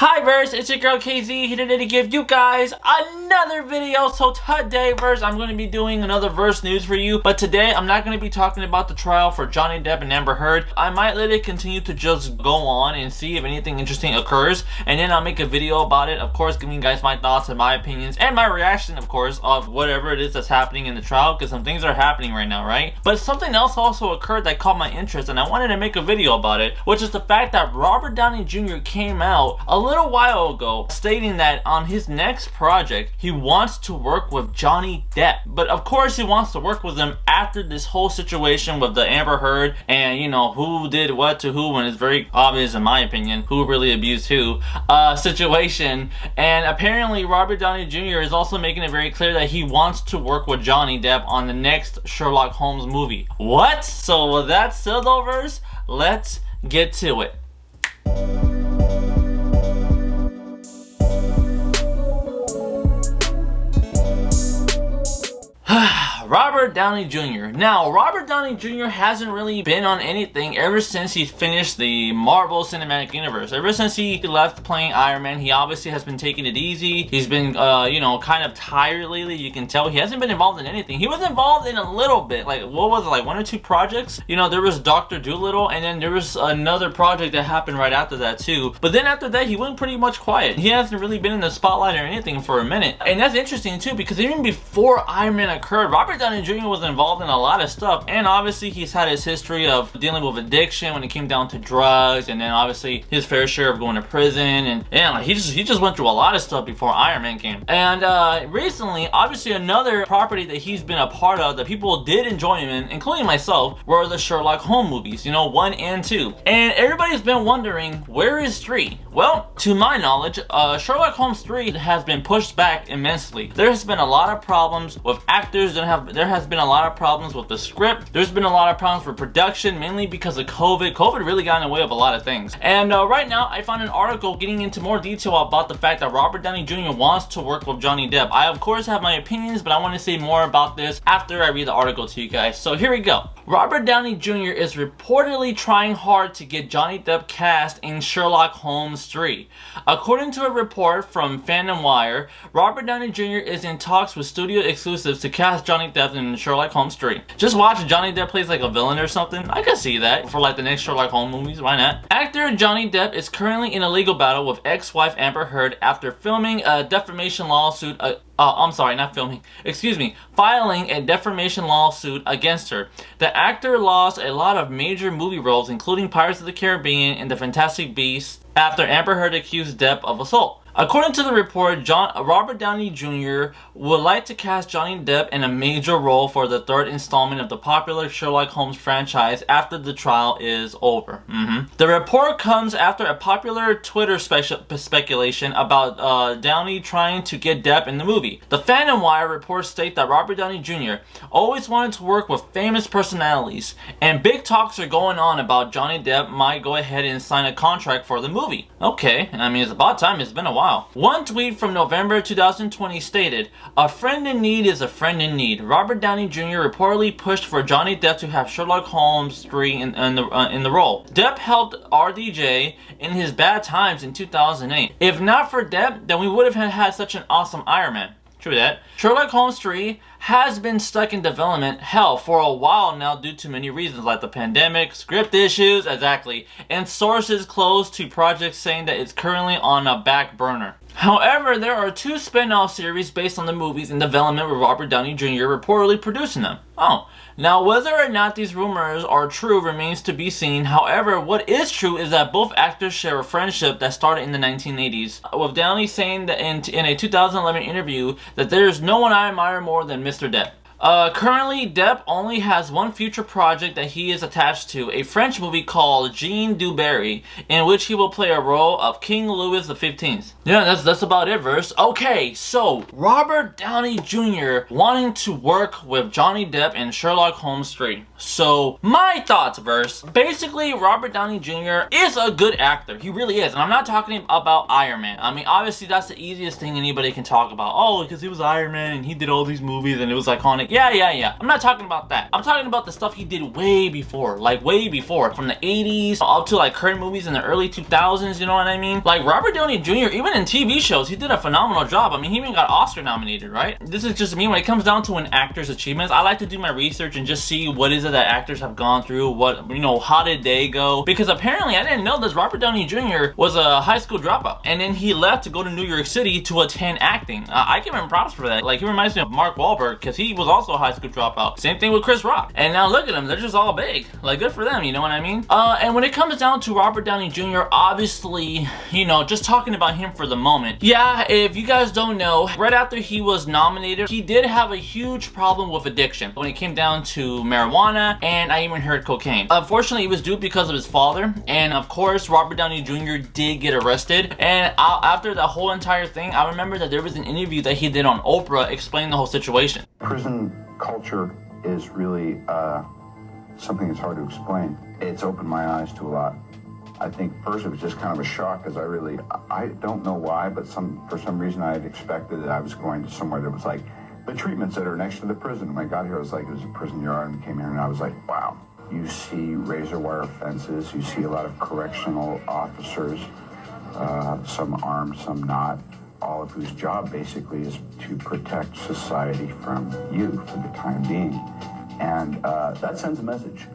Hi verse, it's your girl KZ here today to give you guys another video. So today verse, I'm going to be doing another verse news for you, but today I'm not going to be talking about the trial for Johnny Depp and Amber Heard. I might let it continue to just go on and see if anything interesting occurs, and then I'll make a video about it, of course giving you guys my thoughts and my opinions and my reaction, of course, of whatever it is that's happening in the trial, because some things are happening right now, right? But something else also occurred that caught my interest, and I wanted to make a video about it, which is the fact that Robert Downey Jr. came out a little while ago stating that on his next project he wants to work with Johnny Depp, but of course he wants to work with him after this whole situation with the Amber Heard and, you know, who did what to who, and it's very obvious in my opinion who really abused who situation. And apparently Robert Downey Jr. is also making it very clear that he wants to work with Johnny Depp on the next Sherlock Holmes movie. What? So with that said, let's get to it. Robert Downey Jr. Now, Robert Downey Jr. hasn't really been on anything ever since he finished the Marvel Cinematic Universe. Ever since he left playing Iron Man, he obviously has been taking it easy. He's been, you know, kind of tired lately. You can tell he hasn't been involved in anything. He was involved in a little bit, like, what was it, like 1 or 2 projects? You know, there was Dr. Dolittle, and then there was another project that happened right after that too. But then after that, he went pretty much quiet. He hasn't really been in the spotlight or anything for a minute. And that's interesting too, because even before Iron Man occurred, Robert Downey Jr. was involved in a lot of stuff, and obviously he's had his history of dealing with addiction when it came down to drugs, and then obviously his fair share of going to prison, and like he just went through a lot of stuff before Iron Man came. And recently, obviously another property that he's been a part of that people did enjoy him in, including myself, were the Sherlock Holmes movies, you know, 1 and 2. And everybody's been wondering, where is 3? Well, to my knowledge, Sherlock Holmes 3 has been pushed back immensely. There has been a lot of problems with actors, there has been a lot of problems with the script, there's been a lot of problems with production, mainly because of COVID. COVID really got in the way of a lot of things. And right now, I found an article getting into more detail about the fact that Robert Downey Jr. wants to work with Johnny Depp. I, of course, have my opinions, but I want to say more about this after I read the article to you guys. So here we go. Robert Downey Jr. is reportedly trying hard to get Johnny Depp cast in Sherlock Holmes 3. According to a report from Fandom Wire, Robert Downey Jr. is in talks with studio exclusives to cast Johnny Depp in Sherlock Holmes 3. Just watch Johnny Depp plays like a villain or something. I could see that for like the next Sherlock Holmes movies. Why not? Actor Johnny Depp is currently in a legal battle with ex-wife Amber Heard after filming a defamation lawsuit. Filing a defamation lawsuit against her. The actor lost a lot of major movie roles, including Pirates of the Caribbean and The Fantastic Beasts, after Amber Heard accused Depp of assault. According to the report, Robert Downey Jr. would like to cast Johnny Depp in a major role for the 3rd installment of the popular Sherlock Holmes franchise after the trial is over. The report comes after a popular Twitter speculation about Downey trying to get Depp in the movie. The Fandom Wire reports state that Robert Downey Jr. always wanted to work with famous personalities, and big talks are going on about Johnny Depp might go ahead and sign a contract for the movie. Okay, I mean, it's about time. It's been a while. One tweet from November 2020 stated, "A friend in need is a friend in need." Robert Downey Jr. reportedly pushed for Johnny Depp to have Sherlock Holmes 3 in the role. Depp helped RDJ in his bad times in 2008. If not for Depp, then we would have had such an awesome Iron Man. True that. Sherlock Holmes 3 has been stuck in development hell for a while now due to many reasons like the pandemic, script issues, exactly, and sources close to projects saying that it's currently on a back burner. However, there are 2 spin-off series based on the movies in development with Robert Downey Jr. reportedly producing them. Now whether or not these rumors are true remains to be seen. However, what is true is that both actors share a friendship that started in the 1980s, with Downey saying that in a 2011 interview that there's no one I admire more than Mr. Depp. Currently, Depp only has one future project that he is attached to, a French movie called Jean du Barry, in which he will play a role of King Louis XV. Yeah, that's about it, verse. Okay, so Robert Downey Jr. wanting to work with Johnny Depp in Sherlock Holmes 3. So my thoughts, verse. Basically, Robert Downey Jr. is a good actor. He really is. And I'm not talking about Iron Man. I mean, obviously that's the easiest thing anybody can talk about. Oh, because he was Iron Man and he did all these movies and it was iconic. Yeah. I'm not talking about that. I'm talking about the stuff he did way before. Like way before. From the 80s up to like current movies in the early 2000s, you know what I mean? Like Robert Downey Jr., even in TV shows, he did a phenomenal job. I mean, he even got Oscar nominated, right? This is just me. When it comes down to an actor's achievements, I like to do my research and just see what is it that actors have gone through, what, you know, how did they go? Because apparently, I didn't know this, Robert Downey Jr. was a high school dropout. And then he left to go to New York City to attend acting. I give him props for that. Like, he reminds me of Mark Wahlberg, because he was also a high school dropout. Same thing with Chris Rock. And now look at them, they're just all big. Like, good for them, you know what I mean? And when it comes down to Robert Downey Jr., obviously, you know, just talking about him for the moment. Yeah, if you guys don't know, right after he was nominated, he did have a huge problem with addiction when it came down to marijuana, and I even heard cocaine. Unfortunately, it was due because of his father, and of course, Robert Downey Jr. did get arrested. And after the whole entire thing, I remember that there was an interview that he did on Oprah explaining the whole situation. Prison culture is really something that's hard to explain. It's opened my eyes to a lot. I think first it was just kind of a shock because I don't know why, but for some reason I had expected that I was going to somewhere that was like the treatment center next to the prison. When I got here, I was like, it was a prison yard, and came here and I was like, wow. You see razor wire fences, you see a lot of correctional officers, some armed, some not, all of whose job basically is to protect society from you for the time being. And that sends a message.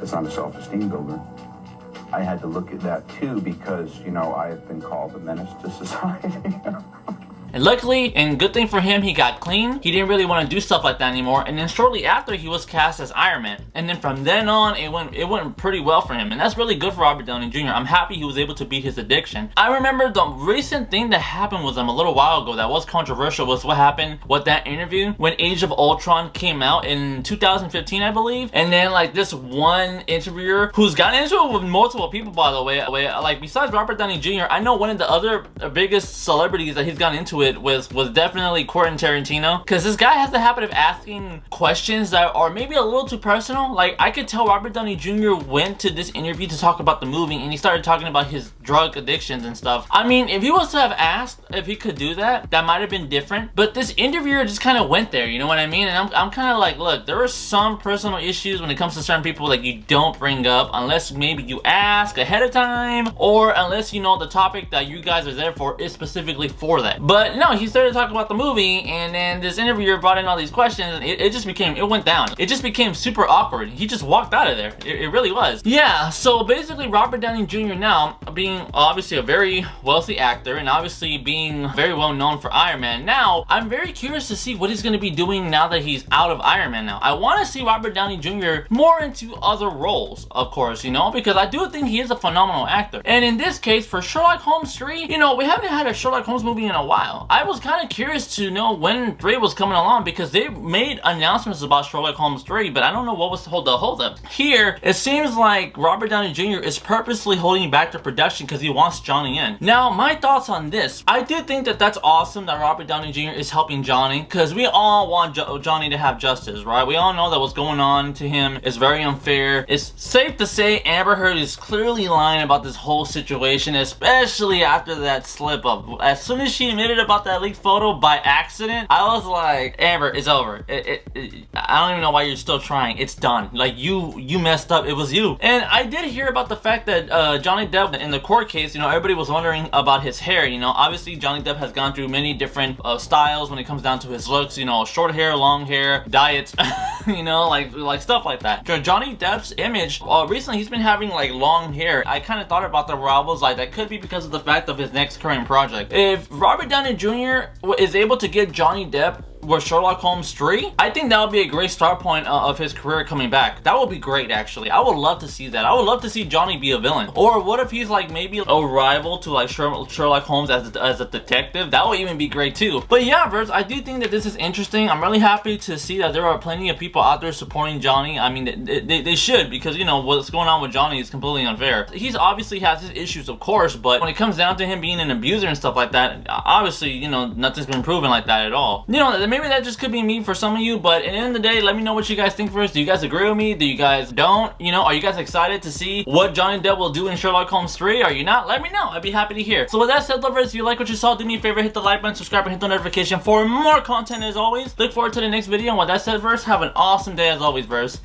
It's not a self-esteem builder. I had to look at that too because, you know, I have been called a menace to society. And luckily, and good thing for him, he got clean. He didn't really want to do stuff like that anymore. And then shortly after, he was cast as Iron Man. And then from then on, it went pretty well for him. And that's really good for Robert Downey Jr. I'm happy he was able to beat his addiction. I remember the recent thing that happened with him a little while ago that was controversial was what happened with that interview when Age of Ultron came out in 2015, I believe. And then like this one interviewer who's gotten into it with multiple people, by the way, like besides Robert Downey Jr., I know one of the other biggest celebrities that he's gotten into it was definitely Quentin Tarantino, because this guy has the habit of asking questions that are maybe a little too personal. Like I could tell Robert Downey Jr. went to this interview to talk about the movie and he started talking about his drug addictions and stuff. I mean, if he was to have asked if he could do that, that might have been different, but this interviewer just kind of went there, you know what I mean? And I'm kind of like, look, there are some personal issues when it comes to certain people that you don't bring up unless maybe you ask ahead of time, or unless you know the topic that you guys are there for is specifically for that. But no, he started talking about the movie, and then this interviewer brought in all these questions, and it went down. It just became super awkward. He just walked out of there. It really was. Yeah, so basically Robert Downey Jr. now, being obviously a very wealthy actor, and obviously being very well known for Iron Man, now, I'm very curious to see what he's going to be doing now that he's out of Iron Man now. I want to see Robert Downey Jr. more into other roles, of course, you know, because I do think he is a phenomenal actor. And in this case, for Sherlock Holmes 3, you know, we haven't had a Sherlock Holmes movie in a while. I was kind of curious to know when 3 was coming along because they made announcements about Sherlock Holmes 3, but I don't know what was the hold up. Here, it seems like Robert Downey Jr. is purposely holding back the production because he wants Johnny in. Now, my thoughts on this. I do think that that's awesome that Robert Downey Jr. is helping Johnny, because we all want Johnny to have justice, right? We all know that what's going on to him is very unfair. It's safe to say Amber Heard is clearly lying about this whole situation, especially after that slip up. As soon as she admitted about that leaked photo by accident, I was like, Amber, it's over. I don't even know why you're still trying. It's done. Like, you messed up. It was you. And I did hear about the fact that Johnny Depp, in the court case, you know, everybody was wondering about his hair. You know, obviously Johnny Depp has gone through many different styles when it comes down to his looks, you know, short hair, long hair, diets, you know, like stuff like that. Johnny Depp's image, recently he's been having like long hair. I kind of thought about that where I was like, that could be because of the fact of his next current project. If Robert Downey Jr. is able to get Johnny Depp with Sherlock Holmes 3, I think that would be a great start point of his career coming back. That would be great, actually. I would love to see that. I would love to see Johnny be a villain. Or what if he's like maybe a rival to like Sherlock Holmes as a detective? That would even be great too. But yeah, Verse, I do think that this is interesting. I'm really happy to see that there are plenty of people out there supporting Johnny. I mean, they should, because you know what's going on with Johnny is completely unfair. He's obviously has his issues, of course, but when it comes down to him being an abuser and stuff like that, obviously, you know, nothing's been proven like that at all. You know, maybe maybe that just could be me for some of you, but at the end of the day, let me know what you guys think first. Do you guys agree with me? Do you guys don't? You know, are you guys excited to see what Johnny Depp will do in Sherlock Holmes 3? Are you not? Let me know. I'd be happy to hear. So with that said, lovers, if you like what you saw, do me a favor, hit the like button, subscribe, and hit the notification for more content as always. Look forward to the next video, and with that said, verse, have an awesome day as always, verse.